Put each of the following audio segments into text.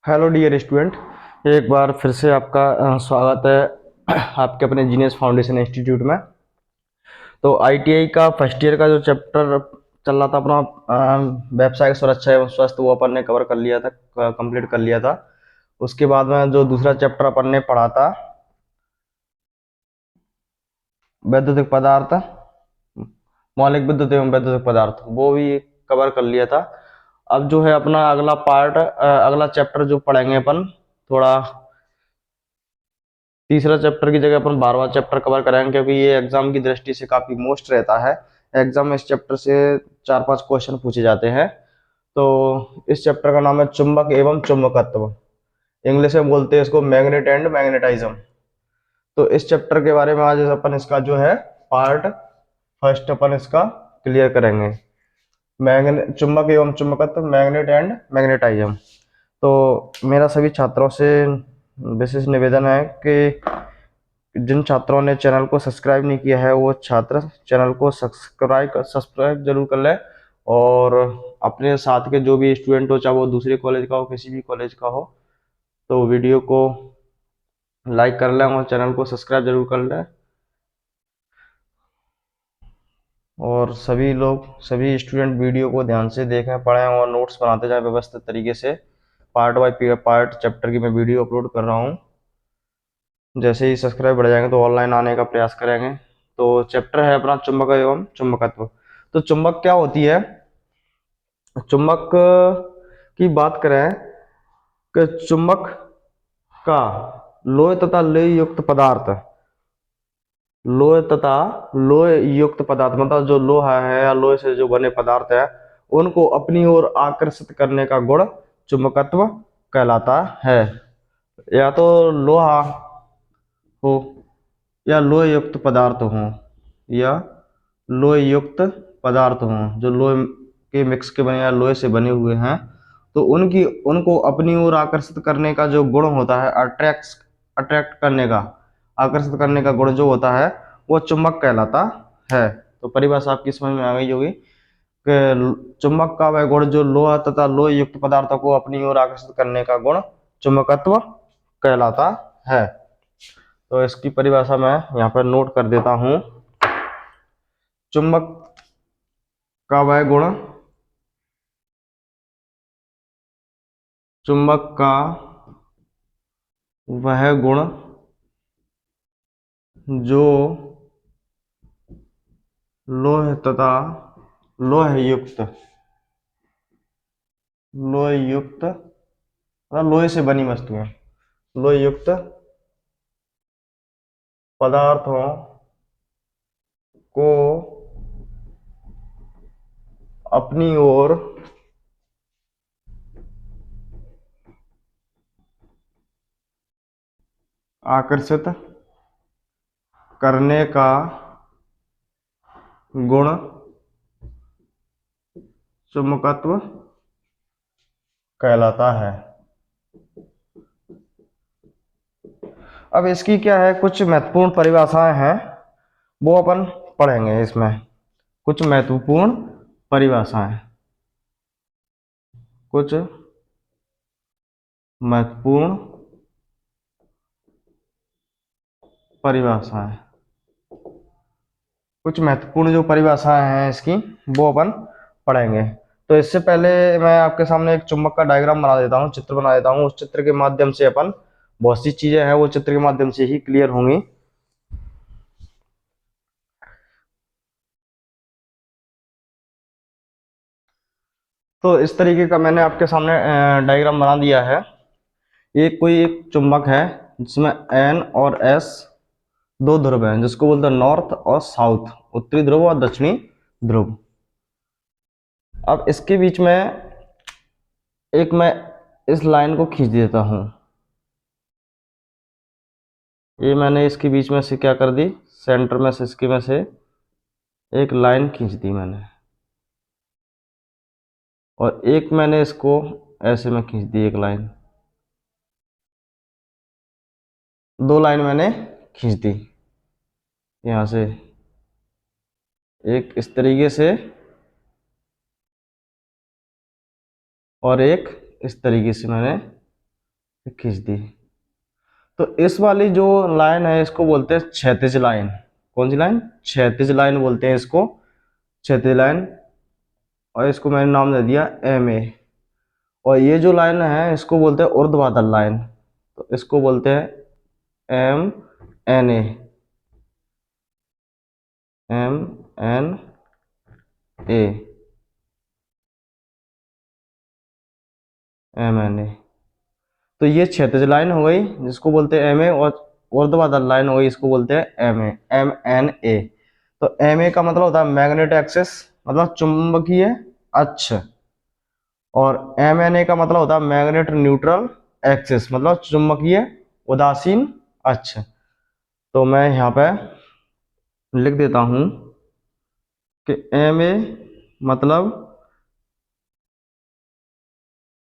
Hello dear student. एक बार फिर से आपका स्वागत है आपके अपने जीनियस फाउंडेशन इंस्टीट्यूट में। तो आईटीआई का फर्स्ट ईयर का जो चैप्टर चल रहा था अपना व्यवसायिक सुरक्षा एवं स्वास्थ्य, वो अपन ने कवर कर लिया था, कंप्लीट कर लिया था। उसके बाद में जो दूसरा चैप्टर अपन ने पढ़ा था, वैद्युतिक पदार्थ, मौलिक विद्युत एवं वैद्युतिक पदार्थ, वो भी कवर कर लिया था। अब जो है अपना अगला पार्ट, अगला चैप्टर जो पढ़ेंगे अपन, थोड़ा तीसरा चैप्टर की जगह अपन 12वां चैप्टर कवर कराएंगे, क्योंकि ये एग्जाम की दृष्टि से काफी मोस्ट रहता है। एग्जाम में इस चैप्टर से 4-5 क्वेश्चन पूछे जाते हैं। तो इस चैप्टर का नाम है चुंबक एवं चुंबकत्व। इंग्लिश में बोलते हैं इसको मैग्नेट एंड मैग्नेटाइज्म। तो इस चैप्टर के बारे में आज अपन इसका जो है पार्ट फर्स्ट अपन इसका क्लियर करेंगे। मैग्नेट, चुंबक एवं चुंबकत्व, मैग्नेट एंड मैग्नेटाइज्म। तो मेरा सभी छात्रों से विशेष निवेदन है कि जिन छात्रों ने चैनल को सब्सक्राइब नहीं किया है, वो छात्र चैनल को सब्सक्राइब जरूर कर लें। और अपने साथ के जो भी स्टूडेंट हो, चाहे वो दूसरे कॉलेज का हो, किसी भी कॉलेज का हो, तो वीडियो को लाइक कर लें और चैनल को सब्सक्राइब जरूर कर लें। और सभी लोग, सभी स्टूडेंट वीडियो को ध्यान से देखें, पढ़ें और नोट्स बनाते जाएं व्यवस्थित तरीके से। पार्ट बाय पार्ट चैप्टर की मैं वीडियो अपलोड कर रहा हूँ। जैसे ही सब्सक्राइब बढ़ जाएंगे तो ऑनलाइन आने का प्रयास करेंगे। तो चैप्टर है अपना चुंबक एवं चुंबकत्व। तो चुंबक क्या होती है? चुंबक की बात करें कि चुंबक का लोहे तथा लोह युक्त पदार्थ, लोहे तथा लोह युक्त पदार्थ मतलब जो लोहा है या लोहे से जो बने पदार्थ है, उनको अपनी ओर आकर्षित करने का गुण चुंबकत्व कहलाता है। या तो लोहा हो या लोह युक्त पदार्थ हो, या लोह युक्त पदार्थ हो जो लोहे के मिक्स के बने या लोहे से बने हुए हैं, तो उनकी उनको अपनी ओर आकर्षित करने का जो गुण होता है, अट्रैक्ट करने का, आकर्षित करने का गुण जो होता है, वो चुंबक कहलाता है। तो परिभाषा आपकी समझ में आ गई होगी कि चुंबक का वह गुण जो लोहा तथा लोह युक्त पदार्थों को अपनी ओर आकर्षित करने का गुण चुंबकत्व कहलाता है। तो इसकी परिभाषा मैं यहाँ पर नोट कर देता हूँ। चुंबक का वह गुण, चुंबक का वह गुण जो लोह तथा लोह युक्त, लोह युक्त मतलब लोहे से बनी वस्तुएं, लोह युक्त पदार्थों को अपनी ओर आकर्षित करने का गुण चुंबकत्व कहलाता है। अब इसकी क्या है, कुछ महत्वपूर्ण परिभाषाएं हैं, वो अपन पढ़ेंगे इसमें। कुछ महत्वपूर्ण परिभाषाएं, कुछ महत्वपूर्ण परिभाषाएं, कुछ महत्वपूर्ण जो परिभाषाएं हैं इसकी, वो अपन पढ़ेंगे। तो इससे पहले मैं आपके सामने एक चुंबक का डायग्राम बना देता हूँ, चित्र बना देता हूँ। उस चित्र के माध्यम से अपन बहुत सी चीजें हैं वो चित्र के माध्यम से ही क्लियर होंगी। तो इस तरीके का मैंने आपके सामने डायग्राम बना दिया है। ये कोई एक चुंबक है जिसमें एन और एस दो ध्रुव हैं, जिसको बोलते हैं नॉर्थ और साउथ, उत्तरी ध्रुव और दक्षिणी ध्रुव। अब इसके बीच में एक मैं इस लाइन को खींच देता हूं। ये मैंने इसके बीच में से क्या कर दी, सेंटर में से, इसके में से एक लाइन खींच दी मैंने, और एक मैंने इसको ऐसे में खींच दी, एक लाइन, दो लाइन मैंने खींच दी यहां से, एक इस तरीके से और एक इस तरीके से मैंने खींच दी। तो इस वाली जो लाइन है इसको बोलते हैं क्षैतिज लाइन। कौन सी लाइन? क्षैतिज लाइन बोलते हैं इसको, क्षैतिज लाइन। और इसको मैंने नाम दे दिया एम ए। और ये जो लाइन है इसको बोलते हैं ऊर्ध्वाधर लाइन, तो इसको बोलते हैं M N A. M N A. M N A. तो ये क्षैतिज लाइन हो गई जिसको बोलते हैं एम ए, और ऊर्ध्वाधर लाइन हो गई इसको बोलते हैं M A, M N A. तो एम ए का मतलब होता है मैग्नेट एक्सिस, मतलब चुंबकीय अक्ष। और एम एन ए का मतलब होता है मैग्नेट न्यूट्रल एक्सिस, मतलब चुंबकीय उदासीन अक्ष। तो मैं यहाँ पे लिख देता हूं कि एम ए मतलब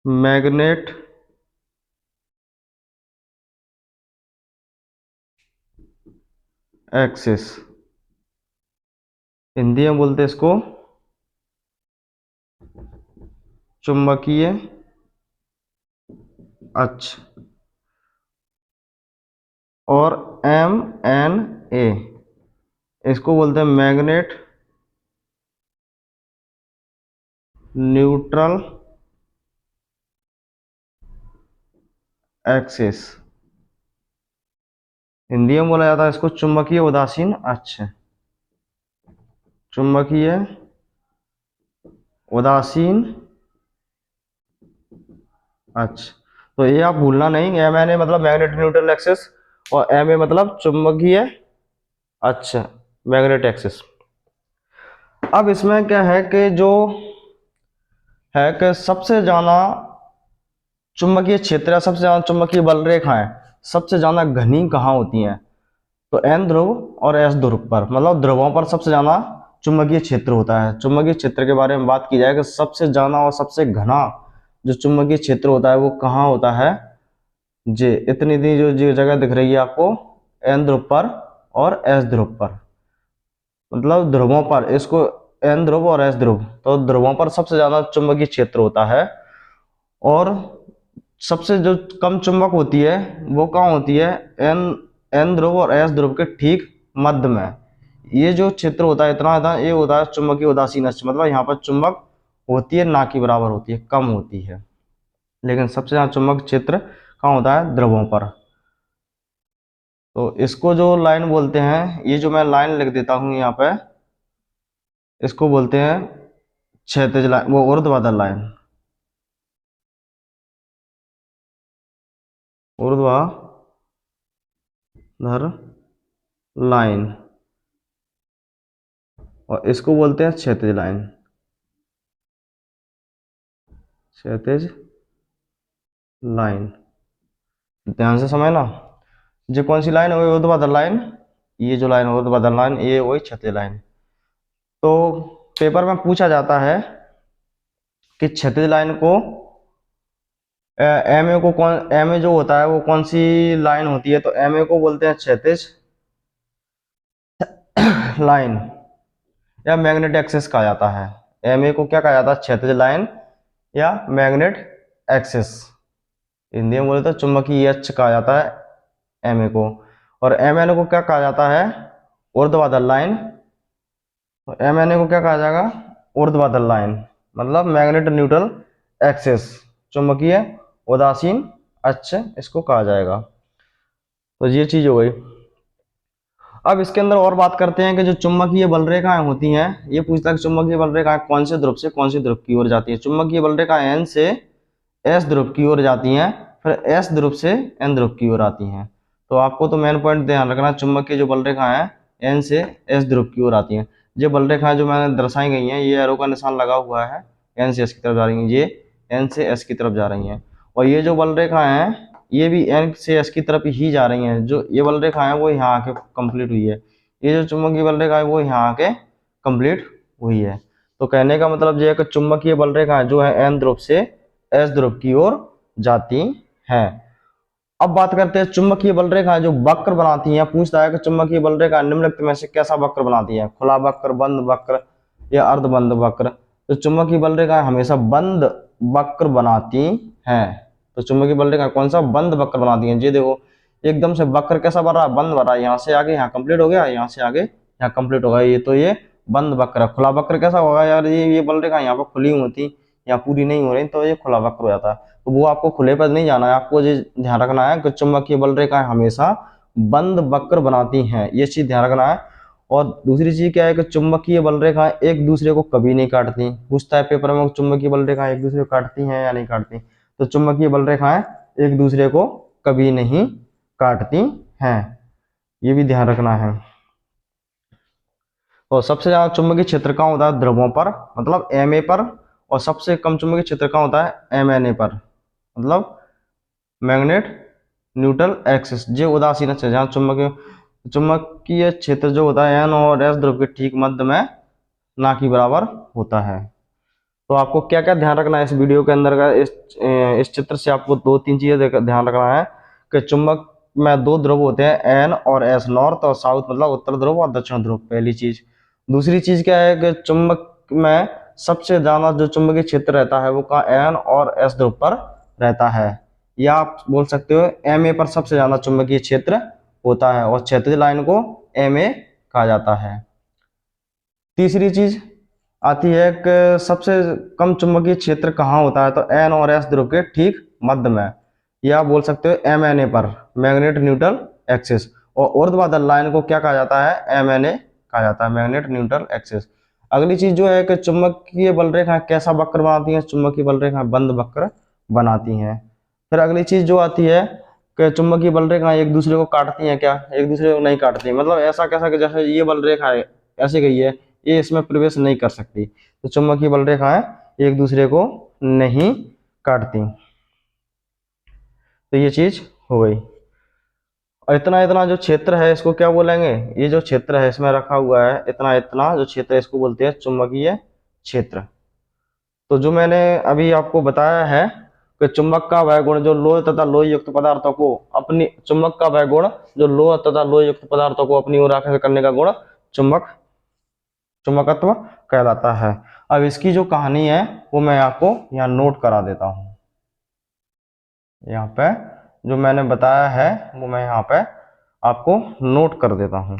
मैग्नेट एक्सिस, हिंदी में बोलते हैं इसको चुंबकीय अक्ष। और एम एन ए इसको बोलते हैं मैग्नेट न्यूट्रल एक्सिस, हिंदी में बोला जाता है इसको चुंबकीय उदासीन अक्ष। चुंबकीय उदासीन अक्ष। तो ये आप भूलना नहीं, एम एन ए मतलब मैग्नेट न्यूट्रल एक्सिस, और एम ए मतलब चुंबकीय अक्ष, मैग्नेट एक्सिस। अब इसमें क्या है कि जो है कि सबसे ज्यादा चुंबकीय क्षेत्र, सबसे ज्यादा चुंबकीय बल रेखाएं सबसे ज्यादा घनी कहाँ होती हैं? तो एन ध्रुव और एस ध्रुव पर, मतलब ध्रुवों पर सबसे ज्यादा चुंबकीय क्षेत्र होता है। चुंबकीय क्षेत्र के बारे में बात की जाए कि सबसे ज्यादा और सबसे घना जो चुंबकीय क्षेत्र होता है वो कहाँ होता है? जे इतनी दी जो जगह दिख रही है आपको, एन ध्रुव पर और एस ध्रुव पर, मतलब ध्रुवों पर, इसको एन ध्रुव और एस ध्रुव, तो ध्रुवों पर सबसे ज्यादा चुंबकीय क्षेत्र होता है। और सबसे जो कम चुंबक होती है वो कहाँ होती है? एन एन ध्रुव और एस ध्रुव के ठीक मध्य में। ये जो क्षेत्र होता है इतना था, ये होता है चुंबकीय उदासीन अक्ष, मतलब यहाँ पर चुंबक होती है ना कि बराबर होती है, कम होती है। लेकिन सबसे ज्यादा चुंबक क्षेत्र कहाँ होता है? ध्रुवों पर। तो इसको जो लाइन बोलते हैं, ये जो मैं लाइन लिख देता हूँ यहाँ पे, इसको बोलते हैं क्षैतिज लाइन, वो ऊर्ध्वाधर लाइन। ऊर्ध्वाधर लाइन। और इसको बोलते हैं क्षैतिज लाइन। क्षैतिज लाइन, ध्यान से समझना। जो कौन सी लाइन है? वो ऊर्ध्वाधर लाइन। ये जो लाइन है ऊर्ध्वाधर लाइन, ये वही क्षैतिज लाइन। तो पेपर में पूछा जाता है कि क्षैतिज लाइन को एम ए को कौन, एम ए जो होता है वो कौन सी लाइन होती है? तो एम ए को बोलते हैं क्षैतिज लाइन या मैग्नेट एक्सिस कहा जाता है। एम ए को क्या कहा जाता है? क्षैतिज लाइन या मैग्नेट एक्सिस। हिंदी में बोले तो चुंबकीय अक्ष कहा जाता है एम ए को। और एम एन ए को क्या कहा जाता है? ऊर्ध्वाधर लाइन। तो एम एन ए को क्या कहा जाएगा? ऊर्ध्वाधर लाइन, मतलब मैग्नेट न्यूट्रल एक्सिस, चुंबकीय उदासीन अक्ष इसको कहा जाएगा। तो ये चीज हो गई। अब इसके अंदर और बात करते हैं कि जो चुंबकीय बल रेखाएं होती हैं, ये पूछता है कि चुंबकीय बल रेखाएं कौन से ध्रुव से कौन से ध्रुव की ओर जाती है। चुंबकीय बल रेखाएं एन से एस ध्रुव की ओर जाती हैं, फिर एस ध्रुव से एन ध्रुव की ओर आती हैं। तो आपको तो मेन पॉइंट ध्यान रखना, चुंबकीय जो बल रेखाएं हैं एन से एस ध्रुव की ओर आती हैं। ये बल रेखाएं जो मैंने दर्शाई गई हैं, ये एरो का निशान लगा हुआ है, एन से एस की तरफ जा रही हैं, ये एन से एस की तरफ जा रही हैं। और ये जो बल रेखाएं हैं ये भी एन से एस की तरफ ही जा रही हैं। जो ये बल रेखा है वो यहाँ आके कंप्लीट हुई है, ये जो चुंबकीय बल रेखा है वो यहाँ आके कंप्लीट हुई है। तो कहने का मतलब ये है कि चुंबकीय बल रेखा जो है एन ध्रुव से एस ध्रुव की ओर जाती हैं। अब बात करते हैं चुंबकीय बल रेखा जो वक्र बनाती हैं। पूछता है कि चुंबकीय बल रेखा निम्नलिखित में से कैसा वक्र बनाती है? खुला वक्र, बंद वक्र या अर्धबंद वक्र? तो चुंबकीय बल रेखा हमेशा बंद वक्र बनाती हैं। तो चुंबकीय बल रेखा कौन सा, बंद वक्र बनाती है। ये देखो एकदम से वक्र कैसा बन रहा है, बंद बन रहा है, यहाँ से आगे यहाँ कंप्लीट हो गया, यहाँ से आगे यहाँ कंप्लीट हो गया, ये तो ये बंद वक्र। खुला वक्र कैसा होगा यार, ये बल रेखा यहाँ पर खुली होती, यहाँ पूरी नहीं हो रही, तो ये खुला वक्र हो जाता है। तो वो आपको खुले पर नहीं जाना है, आपको ये ध्यान रखना है कि चुंबकीय बल रेखा हमेशा बंद वक्र बनाती हैं, ये चीज ध्यान रखना है। और दूसरी चीज क्या है कि चुंबकीय बल रेखाएं एक दूसरे को कभी नहीं काटती। पूछता है पेपर में चुंबकीय बल रेखाएं एक दूसरे को काटती हैं या नहीं काटती, तो चुंबकीय बल रेखाएं एक दूसरे को कभी नहीं काटती हैं, ये भी ध्यान रखना है। और सबसे ज्यादा चुंबकीय क्षेत्र कहाँ होता है, ध्रुवों पर, मतलब एम ए पर, और सबसे कम चुंबकीय क्षेत्र कहाँ होता है, एम एन ए पर, मतलब मैग्नेट न्यूट्रल एक्सिस। ये उदासीन है जहाँ चुंबकीय क्षेत्र जो होता है एन और एस ध्रुव के ठीक मध्य में ना के बराबर होता है। तो आपको क्या क्या ध्यान रखना है इस वीडियो के अंदर का, इस चित्र से आपको दो तीन चीजें ध्यान रखना है कि चुंबक में दो ध्रुव होते हैं एन और एस, नॉर्थ और साउथ, मतलब उत्तर ध्रुव और दक्षिण ध्रुव, पहली चीज। दूसरी चीज क्या है कि चुंबक में सबसे ज्यादा जो चुंबकीय क्षेत्र रहता है वो कहाँ, एन और एस ध्रुव पर रहता है, या आप बोल सकते हो एम ए पर सबसे ज्यादा चुंबकीय क्षेत्र होता है, और क्षैतिज लाइन को एम ए कहा जाता है। तीसरी चीज आती है कि सबसे कम चुंबकीय क्षेत्र कहाँ होता है, तो एन और एस ध्रुव के ठीक मध्य में, या बोल सकते हो एम एन ए पर, मैग्नेट न्यूट्रल एक्सिस। और ऊर्ध्वाधर लाइन को क्या कहा जाता है, एम एन ए कहा जाता है, मैग्नेट न्यूट्रल एक्सिस। अगली चीज जो है कि चुंबकीय बल रेखा कैसा वक्र बनाती है, चुंबकीय बल रेखा बंद वक्र बनाती हैं। फिर अगली चीज जो आती है कि चुंबकीय बल रेखा एक दूसरे को काटती हैं क्या, एक दूसरे को नहीं काटती, मतलब ऐसा कैसा कि जैसे ये बल रेखा है ऐसे गई है, ये इसमें प्रवेश नहीं कर सकती, तो चुंबकीय बल रेखाएं एक दूसरे को नहीं काटती। तो ये चीज हो गई। और इतना इतना जो क्षेत्र है इसको क्या बोलेंगे, ये जो क्षेत्र है इसमें रखा हुआ है इतना इतना जो क्षेत्र है इसको बोलते हैं चुंबकीय क्षेत्र। तो जो मैंने अभी आपको बताया है कि चुंबक का वह गुण जो लोह तथा लोह युक्त पदार्थों को अपनी, चुंबक का वह गुण जो लोह तथा लोह युक्त पदार्थों को अपनी ओर आकर्षित करने का गुण चुंबक चुंबकत्व कहलाता है। अब इसकी जो कहानी है वो मैं आपको यहाँ नोट करा देता हूँ। यहाँ पे जो मैंने बताया है वो मैं यहाँ पे आपको नोट कर देता हूँ।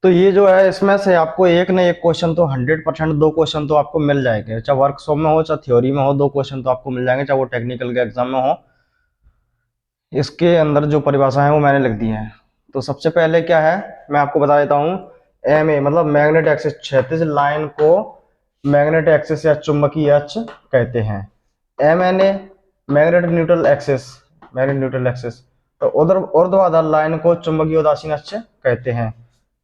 तो ये जो है इसमें से आपको एक न एक क्वेश्चन तो 100%, दो क्वेश्चन तो आपको मिल जाएंगे, चाहे वर्कशॉप में हो चाहे थ्योरी में हो, दो क्वेश्चन तो आपको मिल जाएंगे, चाहे वो टेक्निकल के एग्जाम में हो। इसके अंदर जो परिभाषा है वो मैंने लिख दी है। तो सबसे पहले क्या है मैं आपको बता देता हूँ, एम ए मतलब मैग्नेट एक्सिस, क्षैतिज लाइन को मैग्नेट एक्सिस या चुंबकीय अक्ष कहते हैं। M N A magnet neutral axis, magnet neutral axis. तो उधर ऊर्ध्वाधर लाइन को चुंबकीय उदासीन अक्ष कहते हैं।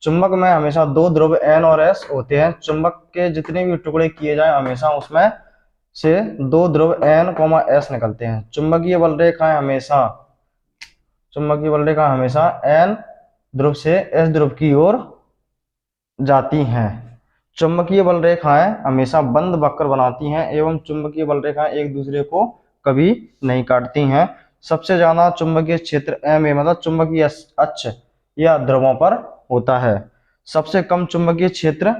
चुंबक में हमेशा दो ध्रुव एन और एस होते हैं, चुंबक के जितने भी टुकड़े किए जाए हमेशा उसमें से दो ध्रुव एन कोमा एस निकलते हैं। चुंबकीय बल रेखाएं हमेशा, चुंबकीय बल रेखा हमेशा एन ध्रुव से एस ध्रुव की ओर जाती हैं। चुंबकीय बल रेखाएं हमेशा बंद वक्र बनाती हैं एवं चुंबकीय बल रेखाएं एक दूसरे को कभी नहीं काटती हैं। सबसे ज्यादा चुंबकीय क्षेत्र एम ए मतलब चुंबकीय अक्ष या ध्रुवों पर होता है। सबसे कम चुंबकीय क्षेत्र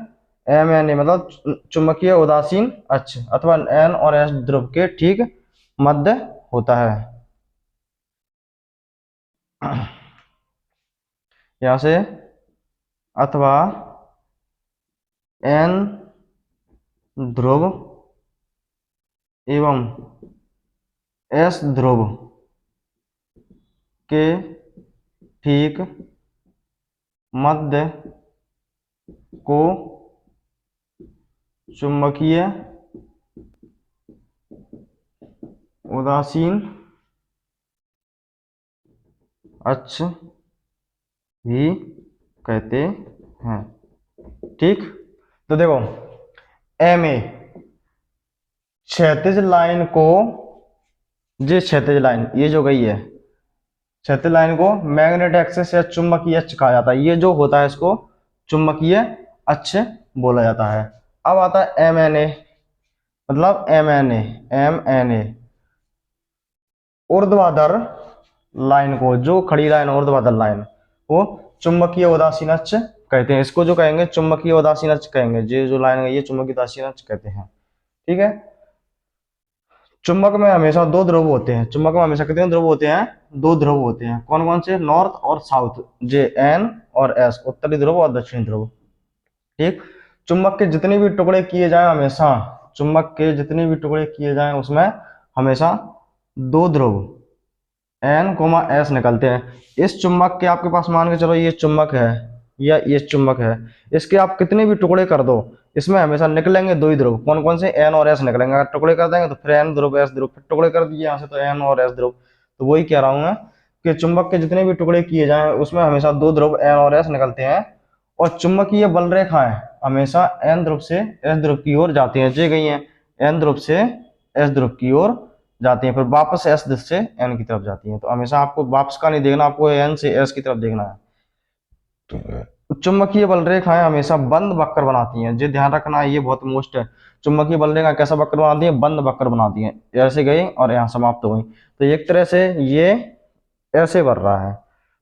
एम एन ए मतलब चुंबकीय उदासीन अक्ष अथवा एन और एस ध्रुव के ठीक मध्य होता है। यहां से अथवा एन ध्रुव एवं एस ध्रुव के ठीक मध्य को चुंबकीय उदासीन अक्ष भी कहते हैं। ठीक, तो देखो एम ए क्षैतिज लाइन को, ये क्षैतिज लाइन ये जो गई है क्षैतिज लाइन को मैग्नेट एक्सिस या चुंबकीय अक्ष कहा जाता है। ये जो होता है इसको चुंबकीय अक्ष बोला जाता है। अब आता है एम एन ए मतलब एम एन ए ऊर्ध्वाधर लाइन को, जो खड़ी लाइन ऊर्ध्वाधर लाइन को चुंबकीय उदासीन अक्ष कहते हैं। इसको जो कहेंगे चुंबकीय उदासीन अक्ष कहेंगे। ये जो लाइन है ये चुंबकीय उदासीन अक्ष कहते हैं। ठीक है। चुंबक में हमेशा दो ध्रुव होते हैं। चुंबक में हमेशा कितने ध्रुव होते हैं? दो ध्रुव होते हैं। कौन कौन से? नॉर्थ और साउथ, जे एन और एस, उत्तरी ध्रुव और दक्षिणी ध्रुव। ठीक। चुंबक के जितने भी टुकड़े किए जाए हमेशा, चुंबक के जितने भी टुकड़े किए जाए उसमें हमेशा दो ध्रुव एन कोमा एस निकलते हैं। इस चुंबक के आपके पास मान के चलो ये चुंबक है या ये चुंबक है, इसके आप कितने भी टुकड़े कर दो इसमें हमेशा निकलेंगे दो ही ध्रुव। कौन कौन से? एन और एस निकलेंगे। अगर टुकड़े कर देंगे तो फिर एन ध्रुव एस ध्रुव, फिर टुकड़े कर दिए यहाँ से तो एन और एस ध्रुव। तो वही कह रहा हूं मैं कि चुंबक के जितने भी टुकड़े किए जाए उसमें हमेशा दो ध्रुव एन और एस निकलते हैं। और चुंबकीय बल रेखाएं हमेशा एन ध्रुव से एस ध्रुव की ओर जाती हैं। जी गई हैं, एन ध्रुव से एस ध्रुव की ओर जाती हैं, फिर वापस एस ध्रुव से एन की तरफ जाती हैं। तो हमेशा आपको वापस का नहीं देखना, आपको एन से एस की तरफ देखना है। चुंबकीय बल रेखाएं हमेशा बंद वक्र बनाती हैं। ये ध्यान रखना है, ये बहुत मोस्ट है। चुंबकीय बल रेखा कैसा वक्र बनाती है? बंद वक्र बनाती है। ऐसे गई और यहाँ समाप्त हो गई, तो एक तरह से ये ऐसे बढ़ रहा है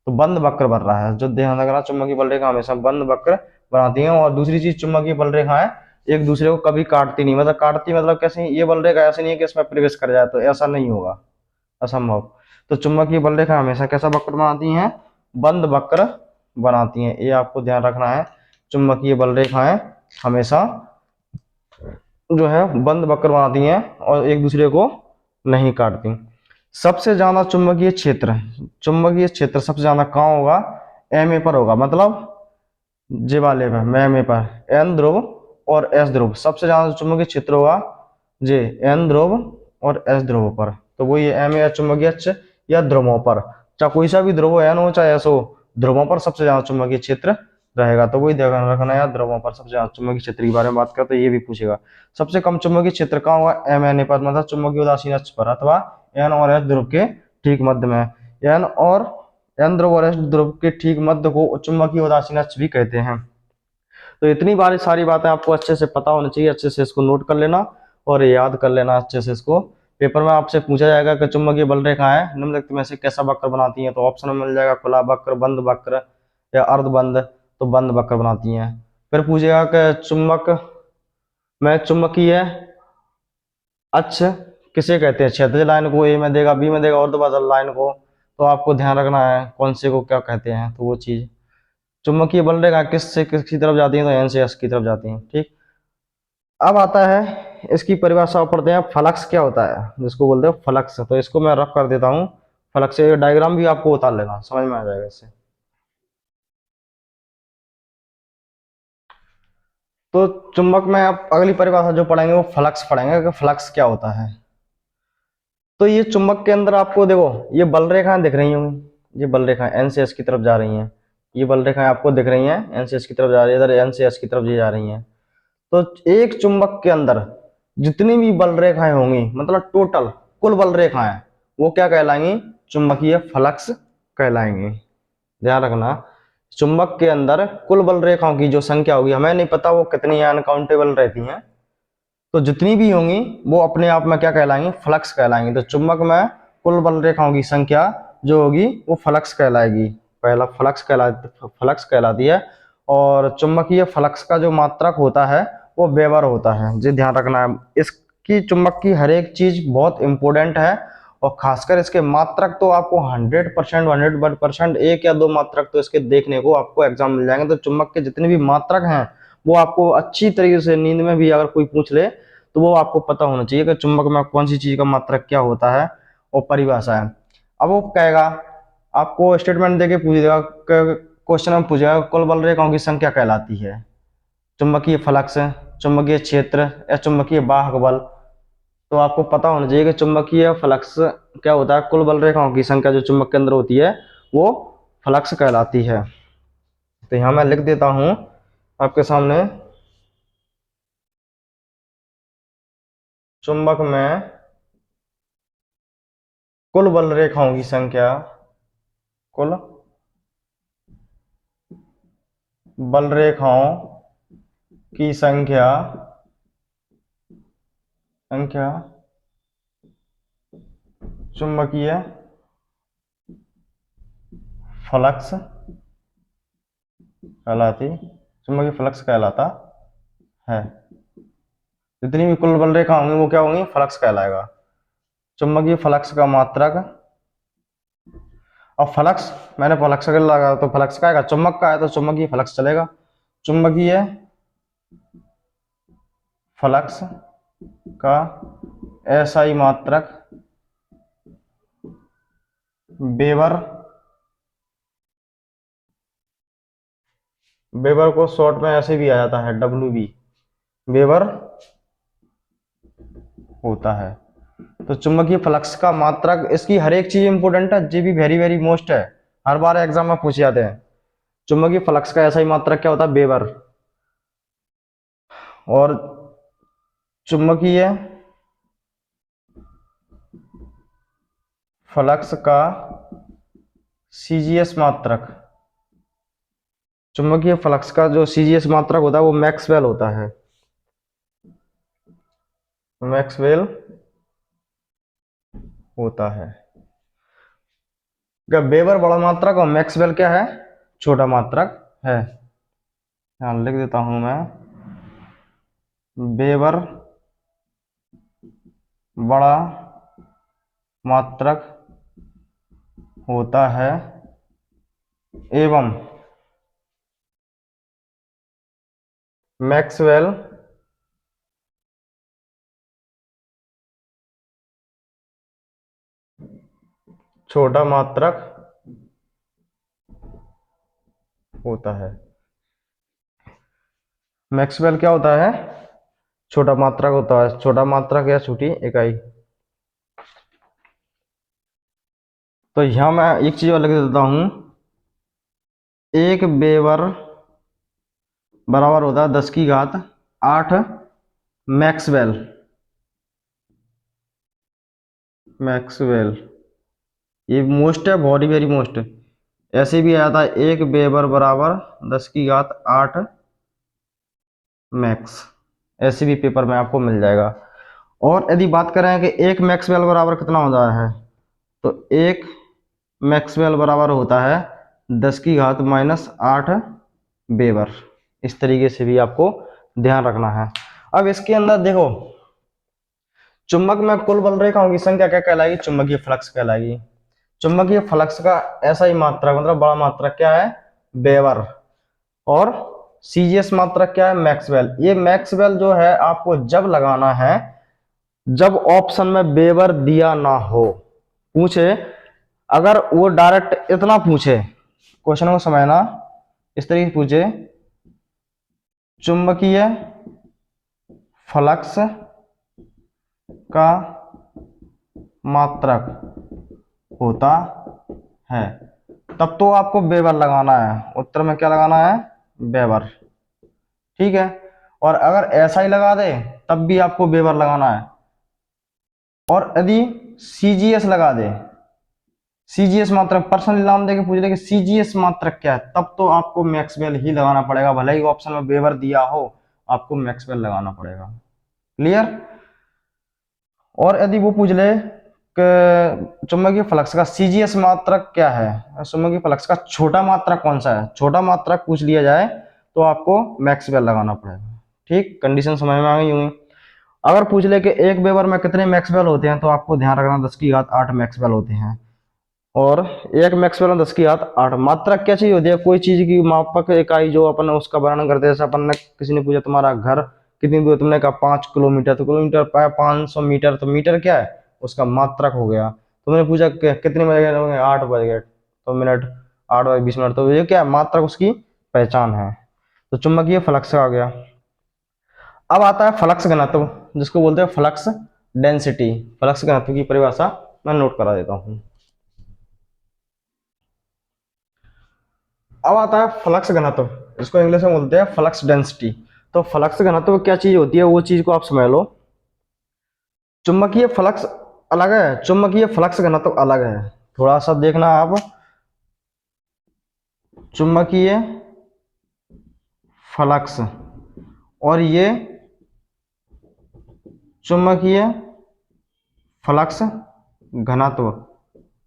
तो बंद वक्र बन रहा है। जो ध्यान रखना, चुंबकीय बल रेखा हमेशा बंद वक्र बनाती है। और दूसरी चीज, चुंबकीय बल रेखाएं एक दूसरे को कभी काटती नहीं। मतलब काटती मतलब कैसे? ये बल रेखा ऐसे नहीं है कि इसमें प्रवेश कर जाए, तो ऐसा नहीं होगा, असंभव। तो चुंबकीय बल रेखा हमेशा कैसा वक्र बनाती हैं? बंद वक्र बनाती हैं। ये आपको ध्यान रखना है। चुंबकीय बल रेखाएं हमेशा जो है बंद वक्र बनाती हैं और एक दूसरे को नहीं काटती। सबसे ज्यादा चुंबकीय क्षेत्र सबसे ज्यादा कहाँ होगा? एम ए पर होगा। मतलब जे वाले में एम ए पर एन ध्रुव और एस ध्रुव सबसे ज्यादा चुंबकीय क्षेत्र होगा जे एन ध्रुव और एस ध्रुव पर। तो वो ये एम ए चुंबकीय अक्ष या ध्रुवों पर, चाहे कोई सा भी ध्रुव एन हो चाहे एस हो, ध्रुवों पर सबसे ज्यादा चुंबकीय क्षेत्र रहेगा। तो वही ध्यान रखना है, ध्रुवों पर सबसे ज्यादा चुंबकीय क्षेत्र के बारे में बात करते तो ये भी पूछेगा। सबसे कम चुंबकीय क्षेत्र कहाँ होगा? एम एन ए पर, मतलब चुंबकीय उदासीन अक्ष पर, अथवा एन और एस ध्रुव के ठीक मध्य में। एन ध्रुव और एस ध्रुव के ठीक मध्य को चुंबकीय उदासीन अक्ष भी कहते हैं। तो इतनी बारी सारी बातें आपको अच्छे से पता होनी चाहिए, अच्छे से इसको नोट कर लेना और याद कर लेना अच्छे से इसको। पेपर में आपसे पूछा जाएगा कि चुंबकीय बल रेखाएं निम्नलिखित में से कैसा वक्र बनाती हैं, तो ऑप्शन में मिल जाएगा खुला वक्र, बंद वक्र या अर्धबंद। तो बंद वक्र बनाती हैं। फिर पूछेगा कि चुंबक में चुंबकीय अक्ष किसे कहते हैं? क्षैतिज लाइन को ए में देगा, बी में देगा, ऊर्ध्वाधर लाइन को। तो आपको ध्यान रखना है कौन से को क्या कहते हैं, तो वो चीज। चुंबकीय बल रेखा किस से किसकी तरफ जाती है? तो एन से एस की तरफ जाती है। ठीक। अब आता है इसकी परिभाषा पढ़ते हैं। फ्लक्स क्या होता है, जिसको बोलते हैं फ्लक्स। तो इसको मैं रफ कर देता हूँ। फ्लक्स से डायग्राम भी आपको उतार लेना, समझ में आ जाएगा इससे। तो चुंबक में आप अगली परिभाषा जो पढ़ेंगे वो फ्लक्स पढ़ेंगे कि फ्लक्स क्या होता है। तो ये चुंबक के अंदर आपको देखो ये बल रेखाएं दिख रही होंगी, ये बल रेखाएं एन से एस की तरफ जा रही हैं। ये बल रेखाएं आपको दिख रही हैं, एन से एस की तरफ जा रही है, इधर एन से एस की तरफ ये जा रही हैं। तो एक चुंबक के अंदर जितनी भी बल रेखाएं होंगी, मतलब टोटल कुल बल रेखाएं, वो क्या कहलाएंगी? चुंबकीय फ्लक्स कहलाएंगी। ध्यान रखना, चुंबक के अंदर कुल बल रेखाओं की जो संख्या होगी, हमें नहीं पता वो कितनी अनकाउंटेबल रहती हैं, तो जितनी भी होंगी वो अपने आप में क्या कहलाएंगी? फ्लक्स कहलाएंगी। तो चुंबक में कुल बल रेखाओं की संख्या जो होगी वो फ्लक्स कहलाएगी। पहला फ्लक्स कहलाती है। और चुंबकीय फ्लक्स का जो मात्रक होता है वो वेबर होता है। जी ध्यान रखना है, इसकी चुंबक की हर एक चीज बहुत इंपॉर्टेंट है। और खासकर इसके मात्रक तो आपको 100% एक या दो मात्रक तो इसके देखने को आपको एग्जाम मिल जाएंगे। तो चुंबक के जितने भी मात्रक हैं वो आपको अच्छी तरीके से नींद में भी अगर कोई पूछ ले तो वो आपको पता होना चाहिए कि चुंबक में कौन सी चीज का मात्रक क्या होता है और परिभाषा है। अब वो कहेगा, आपको स्टेटमेंट देके पूछ देगा, क्वेश्चन में पूछेगा कुल बल रेखाओं की संख्या कहलाती है चुंबकीय फ्लक्स, चुंबकीय क्षेत्र या चुंबकीय वाहक बल। तो आपको पता होना चाहिए कि चुंबकीय फ्लक्स क्या होता है? कुल बल रेखाओं की संख्या जो चुंबक के अंदर होती है वो फ्लक्स कहलाती है। तो यहां मैं लिख देता हूं आपके सामने, चुंबक में कुल बल रेखाओं की संख्या, कुल बल रेखाओं की संख्या संख्या चुंबकीय फ्लक्स कहलाती, चुंबकीय फ्लक्स कहलाता है। जितनी भी कुल बल रेखा होंगी वो क्या होंगी, फ्लक्स कहलाएगा। चुंबकीय फ्लक्स का मात्रक, और फ्लक्स मैंने फ्लक्स का लगा तो फ्लक्स का आएगा, चुंबक का है तो चुंबकीय फ्लक्स चलेगा। चुंबकीय फ्लक्स का एसआई मात्रक वेबर, वेबर को शॉर्ट में ऐसे भी आ जाता है डब्ल्यू बी, वेबर होता है। तो चुंबकीय फ्लक्स का मात्रक, इसकी हर एक चीज इंपोर्टेंट है, ये भी वेरी वेरी मोस्ट है, हर बार एग्जाम में पूछे जाते हैं। चुंबकीय फ्लक्स का ऐसा ही मात्रक क्या होता है, वेबर। और चुंबकीय फ्लक्स का सीजीएस मात्रक, चुंबकीय फ्लक्स का जो सीजीएस मात्रक होता है वो मैक्सवेल होता है, मैक्सवेल होता है। क्या वेबर बड़ा मात्रक और मैक्सवेल क्या है, छोटा मात्रक है। यहां लिख देता हूं मैं, वेबर बड़ा मात्रक होता है एवं मैक्सवेल छोटा मात्रक होता है। मैक्सवेल क्या होता है, छोटा मात्रक होता है, छोटा मात्रक या छोटी इकाई। तो यहां मैं एक चीज और लिख देता हूं, एक वेबर बराबर होता है 10 की घात 8 मैक्सवेल, मैक्सवेल ये मोस्ट है, वेरी वेरी मोस्ट। ऐसे भी आया था, एक वेबर बराबर 10 की घात 8 मैक्स, ऐसे भी पेपर में आपको मिल जाएगा। और यदि बात करें कि एक मैक्सवेल बराबर कितना होता है, तो एक मैक्सवेल बराबर होता है 10 की घात -8 वेबर। इस तरीके से भी आपको ध्यान रखना है। अब इसके अंदर देखो, चुंबक में कुल बल रेखाओं की संख्या क्या कहलाएगी, चुंबकीय फ्लक्स कहलाएगी। चुंबकीय फ्लक्स का ऐसा ही मात्रक, मतलब बड़ा मात्रक क्या है, वेबर। और सीजीएस मात्रक क्या है, मैक्सवेल। ये मैक्सवेल जो है आपको जब लगाना है जब ऑप्शन में वेबर दिया ना हो, पूछे अगर वो डायरेक्ट इतना पूछे, क्वेश्चन को समझना, इस तरीके से पूछे, चुंबकीय फ्लक्स का मात्रक होता है, तब तो आपको वेबर लगाना है, उत्तर में क्या लगाना है, वेबर। ठीक है। और अगर ऐसा ही लगा दे तब भी आपको वेबर लगाना है। और यदि सीजीएस लगा दे, सीजीएस मात्रक पर्सनल नाम देके पूछ ले कि सीजीएस मात्रक क्या है, तब तो आपको मैक्सवेल ही लगाना पड़ेगा, भले ही ऑप्शन में वेबर दिया हो, आपको मैक्सवेल लगाना पड़ेगा। क्लियर। और यदि वो पूछ ले कि चुंबकीय फ्लक्स का सीजीएस मात्रक क्या है, चुंबकीय फ्लक्स का छोटा मात्रक कौन सा है, छोटा मात्रक पूछ लिया जाए तो आपको मैक्सवेल लगाना पड़ेगा। ठीक, कंडीशन समझ में आ गई होंगी। अगर पूछ ले कि एक वेबर में कितने मैक्सवेल होते हैं, तो आपको ध्यान रखना 10 की घात 8 मैक्सवेल होते हैं। और एक मैक्सवेल में 10 की घात 8 मात्रक क्या चीज होती है, कोई चीज की मापक इकाई जो अपन उसका वर्णन करते हैं। जैसे अपन ने, किसी ने पूछा तुम्हारा घर कितनी दूर, तुमने कहा 5 किलोमीटर, तो किलोमीटर पाया 500 मीटर, तो मीटर क्या है, उसका मात्रक हो गया। तुमने पूछा कितने बजे, 8 बज गए, तो मिनट 8 बजे 20 मिनट, तो ये क्या है, मात्रक उसकी पहचान है। तो चुंबकीय फ्लक्स आ गया। अब आता है फ्लक्स घनत्व, जिसको बोलते हैं फ्लक्स डेंसिटी। फ्लक्स घनत्व की परिभाषा मैं नोट करा देता हूं। अब आता है फ्लक्स घनत्व, इसको इंग्लिश में बोलते हैं फ्लक्स डेंसिटी। तो फ्लक्स घनत्व क्या चीज होती है, वो चीज को आप समझ लो। चुंबकीय फ्लक्स अलग है, चुंबकीय फ्लक्स घनत्व अलग है। थोड़ा सा देखना आप, चुंबकीय फ्लक्स और ये चुंबकीय फ्लक्स घनत्व,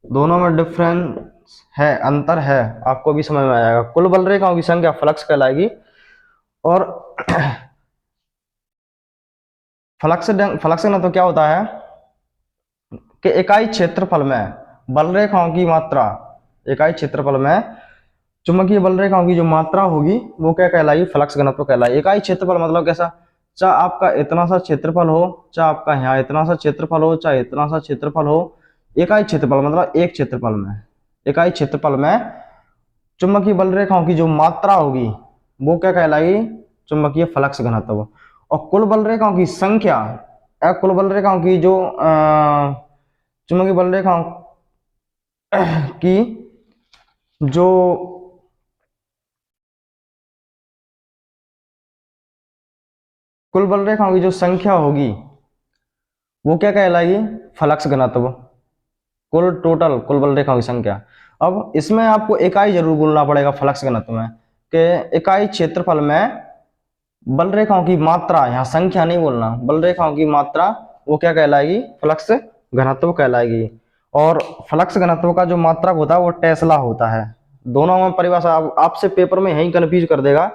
दोनों में डिफरेंस है, अंतर है, आपको भी समझ में आ जाएगा। कुल बल रेखाओं की संख्या फ्लक्स कहलाएगी। और फ्लक्स ना तो क्या होता है कि इकाई क्षेत्रफल में बल रेखाओं की मात्रा, इकाई क्षेत्रफल में चुंबकीय बल रेखाओं की जो मात्रा होगी वो क्या कहलाएगी, फ्लक्स घनत्व कहलाएगी। इकाई क्षेत्रफल मतलब कैसा, चाहे आपका इतना सा क्षेत्रफल हो, चाहे आपका यहाँ इतना सा क्षेत्रफल हो, चाहे इतना सा क्षेत्रफल हो, इकाई क्षेत्रफल मतलब एक क्षेत्रफल में, इकाई क्षेत्रफल में चुंबकीय बल रेखाओं की जो मात्रा होगी वो क्या कहलाएगी, चुंबकीय फ्लक्स घनत्व। और कुल बल रेखाओं की संख्या, कुल बल रेखाओं की जो चुंबकीय बल रेखाओं की जो कुल बल रेखाओं की जो संख्या होगी वो क्या कहलाएगी, फ्लक्स घनत्व। कुल बल रेखाओं की संख्या। अब इसमें आपको इकाई जरूर बोलना पड़ेगा फ्लक्स घनत्व में, कि इकाई क्षेत्रफल में बल रेखाओं की मात्रा, यहाँ संख्या नहीं बोलना, बल रेखाओं की मात्रा वो क्या कहलाएगी, फ्लक्स घनत्व कहलाएगी। और फ्लक्स घनत्व का जो मात्रक होता है वो टेस्ला होता है। दोनों में परिभाषा आपसे पेपर में यही कंफ्यूज कर देगा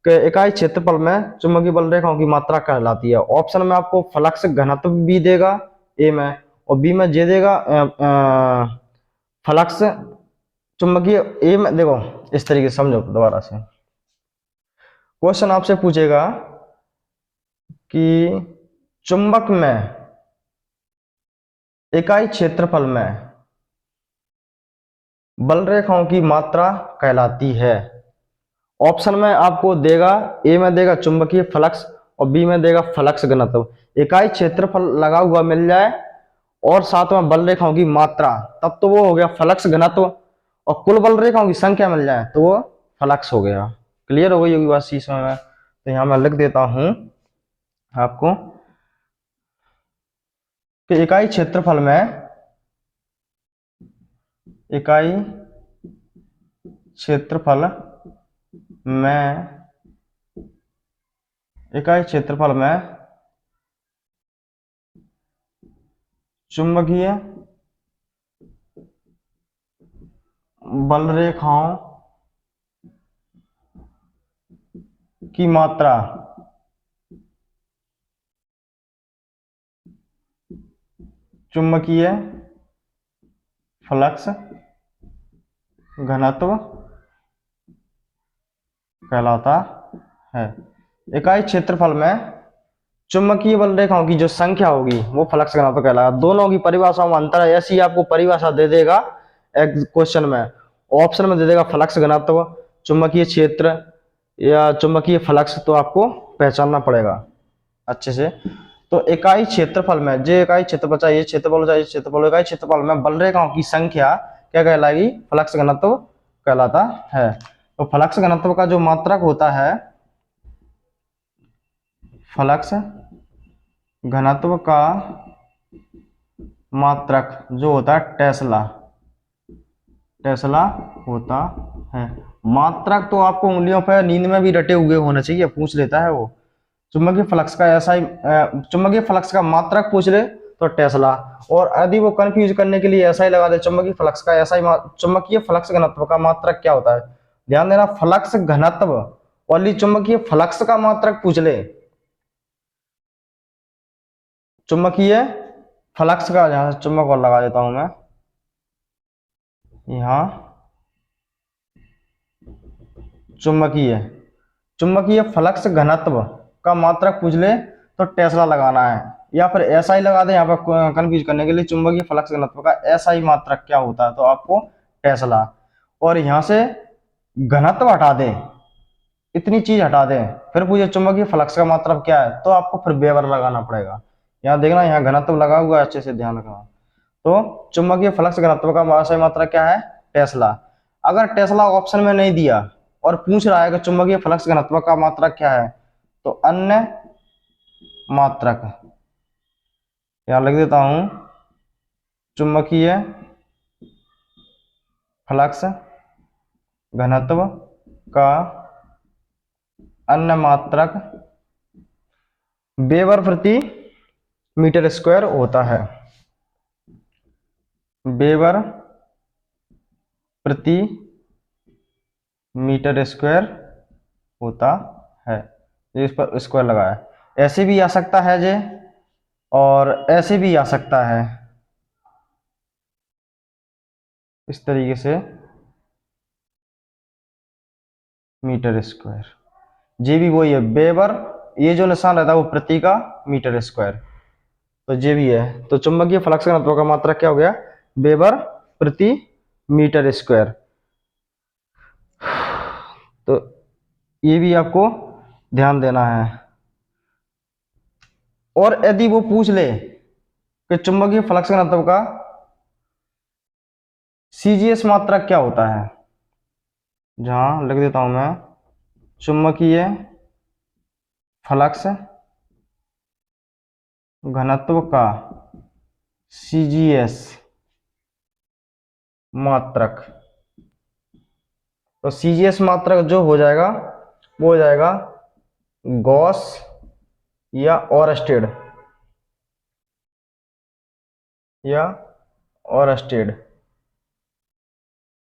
कि इकाई क्षेत्रफल में चुंबकीय बल रेखाओं की मात्रा कहलाती है। ऑप्शन में आपको फ्लक्स घनत्व भी देगा ए में, और बी में जे देगा फ्लक्स चुंबकीय। ए में देखो इस तरीके से समझो दोबारा से, क्वेश्चन आपसे पूछेगा कि चुंबक में इकाई क्षेत्रफल में बल रेखाओं की मात्रा कहलाती है। ऑप्शन में आपको देगा, ए में देगा चुंबकीय फ्लक्स और बी में देगा फ्लक्स घनत्व। इकाई क्षेत्रफल लगा हुआ मिल जाए और साथ में बल रेखाओं की मात्रा, तब तो वो हो गया फ्लक्स घनत्व। और कुल बल रेखाओं की संख्या मिल जाए तो वो फ्लक्स हो गया। क्लियर हो गई होगी बात इस समय में। तो यहां मैं लिख देता हूं आपको कि इकाई क्षेत्रफल में, इकाई क्षेत्रफल में, इकाई क्षेत्रफल में चुंबकीय बल रेखाओं की मात्रा चुंबकीय फ्लक्स घनत्व कहलाता है। इकाई क्षेत्रफल में चुंबकीय बल रेखाओं की जो संख्या होगी वो फ्लक्स घनत्व कहलाएगा। दोनों की परिभाषाओं में अंतर है, ऐसी आपको परिभाषा दे देगा क्वेश्चन में। ऑप्शन में दे देगा फ्लक्स घनत्व, चुंबकीय क्षेत्र या चुंबकीय फ्लक्स, तो आपको पहचानना पड़ेगा अच्छे से। तो इकाई क्षेत्रफल में, जे इकाई क्षेत्रफल चाहिए, क्षेत्रफल चाहिए क्षेत्रफल, इकाई क्षेत्रफल में बल रेखाओं की संख्या क्या कहलाएगी, फ्लक्स घनत्व कहलाता है। तो फ्लक्स घनत्व का जो मात्रक होता है, फ्लक्स घनत्व का मात्रक जो होता है टेस्ला, टेस्ला होता है। मात्रक तो आपको उंगलियों पर नींद में भी रटे हुए होने चाहिए, पूछ लेता है वो। चुंबकीय फ्लक्स का ऐसा ही, चुंबकीय फ्लक्स का मात्रक पूछ ले तो टेस्ला। और यदि वो कंफ्यूज करने के लिए ऐसा ही लगा दे चुंबकीय फ्लक्स का ऐसा ही, चुंबकीय फ्लक्स घनत्व का मात्रक क्या होता है, ध्यान देना, फ्लक्स घनत्व वाली चुंबकीय फ्लक्स का मात्रक पूछ ले। चुंबकीय फ्लक्स का, यहां चुंबक और लगा देता हूं मैं, यहां चुंबकीय, चुंबकीय फ्लक्स घनत्व का मात्रक पूछ ले तो टेस्ला लगाना है, या फिर ऐसा ही लगा दे यहाँ पर कंफ्यूज करने के लिए, चुंबकीय फ्लक्स घनत्व का ऐसा ही मात्रक क्या होता है, तो आपको टेस्ला। और यहां से घनत्व हटा दे, इतनी चीज हटा दे, फिर पूछे चुंबकीय फ्लक्स का मात्रक क्या है, तो आपको फिर वेबर लगाना पड़ेगा। यहाँ देखना, यहाँ घनत्व लगा हुआ है, अच्छे से ध्यान रखना। तो चुंबकीय फ्लक्स घनत्व का सही मात्रा क्या है, टेस्ला। अगर टेस्ला ऑप्शन में नहीं दिया और पूछ रहा है कि चुंबकीय फ्लक्स घनत्व का मात्रक क्या है, तो अन्य मात्रक, यहां लिख देता हूं, चुंबकीय फ्लक्स घनत्व का अन्य मात्रक वेबर प्रति मीटर स्क्वायर होता है, वेबर प्रति मीटर स्क्वायर होता है। ये इस पर स्क्वायर लगा है। ऐसे भी आ सकता है जे, और ऐसे भी आ सकता है, इस तरीके से मीटर स्क्वायर। जे भी वही है, वेबर, ये जो निशान रहता है वो प्रति का मीटर स्क्वायर, तो जे भी है। तो चुंबकीय फ्लक्स घनत्व का मात्रक क्या हो गया, वेबर प्रति मीटर स्क्वायर। तो ये भी आपको ध्यान देना है। और यदि वो पूछ ले कि चुंबकीय फ्लक्स घनत्व का सीजीएस मात्रक क्या होता है, जहां लिख देता हूं मैं, चुंबकीय फ्लक्स घनत्व का सीजीएस मात्रक। तो सीजीएस मात्रक जो हो जाएगा वो हो जाएगा गॉस या ओरस्टेड, या ओरस्टेड।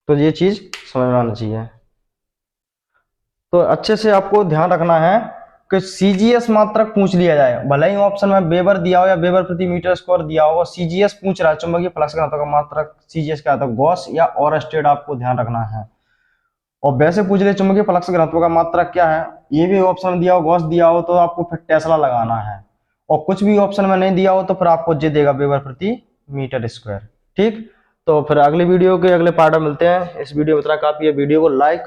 तो ये चीज समझ में आना चाहिए। तो अच्छे से आपको ध्यान रखना है कि सीजीएस मात्रक पूछ लिया जाए, भले ही ऑप्शन में वेबर दिया हो या वेबर प्रति मीटर स्क्वायर दिया होगा, सीजीएस पूछ रहा है, चुंबकीय फ्लक्स घनत्व का मात्रक सीजीएस क्या था, गॉस या ओरस्टेड, आपको ध्यान रखना है। और वैसे पूछ ले चुंबकीय फ्लक्स घनत्व का मात्रक क्या है, ये भी ऑप्शन दिया हो, गॉस दिया हो, तो आपको फिर टेस्ला लगाना है। और कुछ भी ऑप्शन में नहीं दिया हो तो फिर आपको जे देगा, वेबर प्रति मीटर स्क्वायर। ठीक, तो फिर अगले वीडियो के अगले पार्ट में मिलते हैं। इस वीडियो में इतना काफी है। वीडियो को लाइक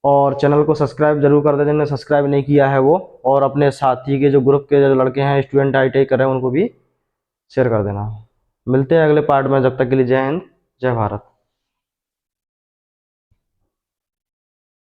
और चैनल को सब्सक्राइब जरूर कर दें जिन्होंने सब्सक्राइब नहीं किया है वो, और अपने साथी के जो ग्रुप के जो लड़के हैं स्टूडेंट आईटीआई कर रहे हैं उनको भी शेयर कर देना। मिलते हैं अगले पार्ट में, जब तक के लिए जय हिंद, जय भारत।